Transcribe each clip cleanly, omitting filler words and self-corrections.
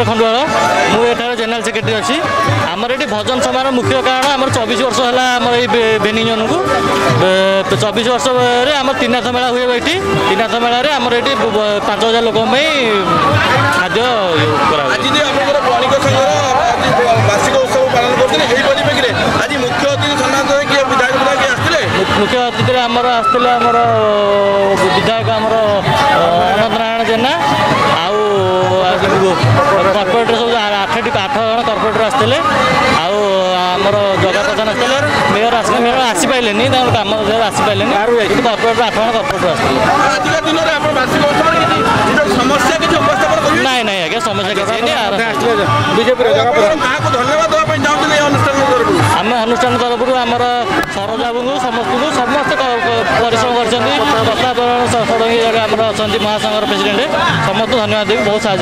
खंडुआल मुझे general secretary अच्छी आमर ये भजन समारोह मुख्य कारण आम 24 वर्ष है आम बेनिंग जन को 24 वर्ष आम तीनाथ मेला हुए ये तीनाथ मेला आमर ये 5000 लोक खाद्य वार्षिक उत्सव पालन करते आज मुख्य अतिथि सम्मान किए विधायक मुख्य अतिथि आमर आसते आमर विधायक आमर अनंत नारायण जेना कॉर्पोरेटर सब 8 जन कॉर्पोरेटर आसते आमर जगह प्रधान आसते मेयर आसले मेयर आसीपारे कम आसीपारे कॉर्पोरेटर 8 जन कॉर्पोरेटर आसते समस्या किसी उपस्थापन नाई नाई आज्ञा समस्या किसी बीजेपी धन्यवाद आम अनुष्ठान तरफ आमर सरोज बाबू समस्त समस्त परिश्रम कर षडंगी आम अच्छा महासंघर प्रेसिडेंट समस्त धन्यवाद देवी बहुत साहय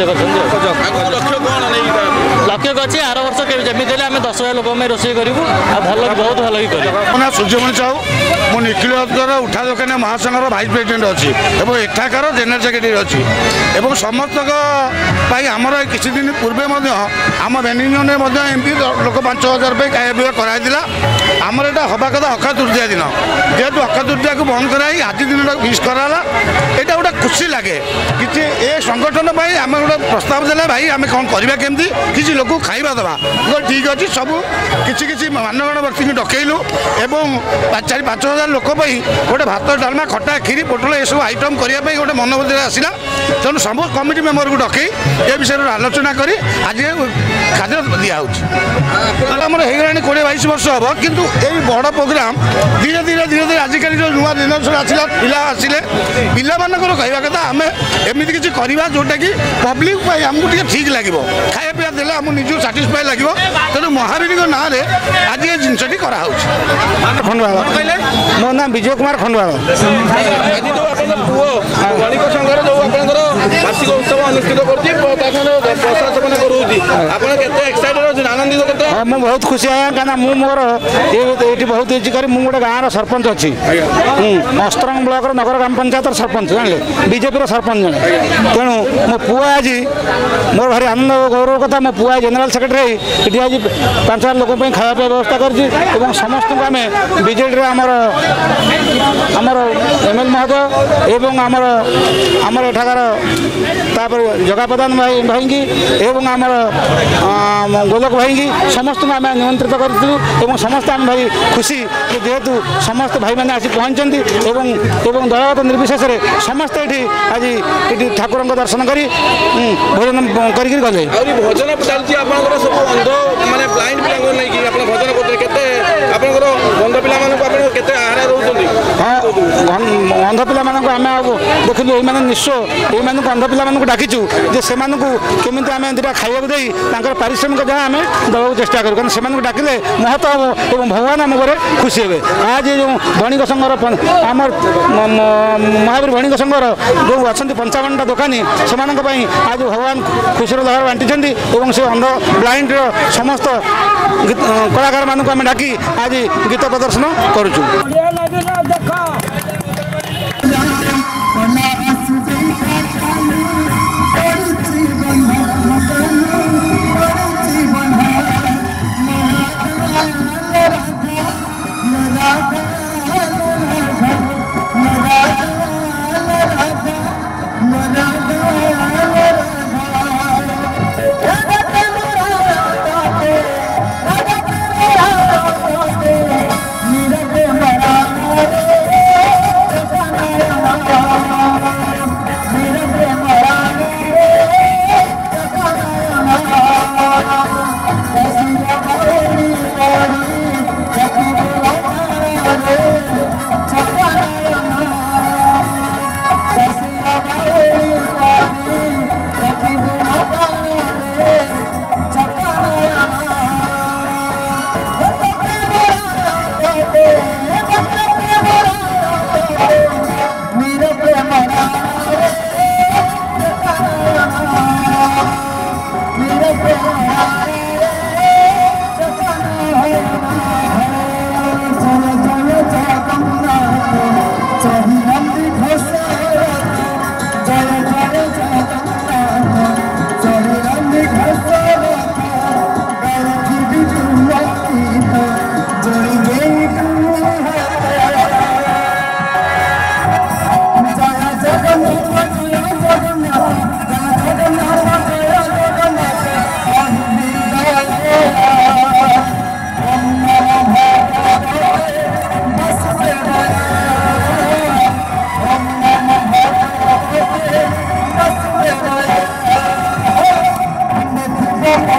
लक्ष्य अच्छी आर वर्ष जमी आम 10,000 लोक रोषे करूँ बहुत भल ही कर सूर्यमणि साहू मु निखिल उठा दोकान महासंघर भाइस प्रेसिडेंट अच्छी और एठाकार जेनेल सेक्रेटरी अच्छी और समस्त आमर किसी दिन पूर्वे आम बेनिंगन एमपी लोक 5,000 खाया पीवा कराइला आमर यहाँ हवा कथा अक्षय तृतीया दिन जेहेतु अक्षय तृतीया को बंद कराई आज दिन मिस कराला यहाँ गोटे खुशी लगे कि ए संगठन आम गोटे प्रस्ताव देला भाई आम कौन करवा केमती किसी लोक खाଇବା देवा ठीक अच्छे सब किसी मानगण व्यक्ति को डकैलु एवं 4-5,000 लोक गोटे भात डालमा खटा खीरी पोटल ये सब आइटम करने गोटे मनोबुद्धि आसला तेणु सब कमिटी मेम्बर को डकई ए विषय आलोचना कर आज खाद्य दिखाऊर हो गला 20-22 वर्ष हम किंतु यही बड़ प्रोग्राम धीरे धीरे आजिकल जो नुआ जेनेरेशन आसला पिला आसिले पिला मानकर कहवा कथा आम एमती किसी करवा जोटा कि पब्लिक आमको ठीक लगे खाया पीवा देले आम निज साटिस्फाई लगे तेणु महावीर ना आज ये जिनसटी कराऊ खंडुआल मो नाम विजय कुमार खंडुआल वार्षिक उत्सव अनुष्ठित आनंदित मुझे बहुत खुशी है क्या मोर ये बहुत इजी कर गोटे गाँव सरपंच अच्छी अस्तरंग ब्लॉक नगर ग्राम पंचायत सरपंच जाने बीजेपी सरपंच जन तेणु मो पुआ आज मोर भारी आनंद गौरव कथा मो पुआ जेनेल सेक्रेटरी ये आज 5,000 लोक खाया पीवा व्यवस्था कर समस्त को आम बीजेडी आमर एमएल महोदय एवं आमर एठाकार जगा प्रधान भाई की एवं आमर गोलक भाई की समस्त को आम निमंत्रित करूँ समस्त आम भाई खुशी जेहेतु समस्त भाई मैंने आसी पहुँचती एवं दलगत निर्विशेष समस्त ये आज ये ठाकुर दर्शन कर भोजन कर गले भजन चलती सब अंध माने ब्लाइंड पिला नहीं भजन करते बंध पिला आहार रोचे हाँ अंध पिला देखिए ये निश्चय ये अंध पिला डाकीचु जे से केमी आम दुटा खाया दे पारिश्रमिक जहाँ आम देवा चेष्टा करूँ कारण से डाकिले महत्व हम और भगवान आम घर खुशी हे आज जो बणिक संघर आमर महावीर बणिक संघर जो अच्छा 55टा दोकानी से आज भगवान खुशी लहर बांटी और से अंध ब्लाइंड समस्त कलाकार मानक आम डाकी आज गीत प्रदर्शन करुचु Mira que को